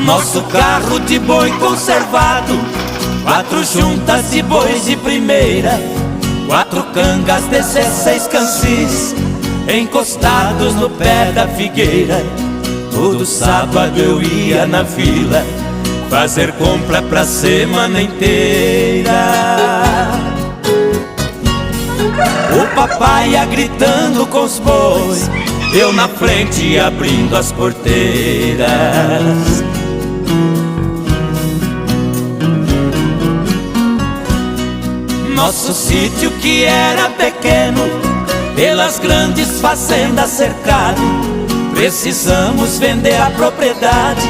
Nosso carro de boi conservado, 4 juntas de bois de primeira, 4 cangas, 16 cansis, encostados no pé da figueira. Todo sábado eu ia na vila fazer compra pra semana inteira. O papai ia gritando com os bois, eu na frente abrindo as porteiras. Nosso sítio que era pequeno, pelas grandes fazendas cercado, precisamos vender a propriedade.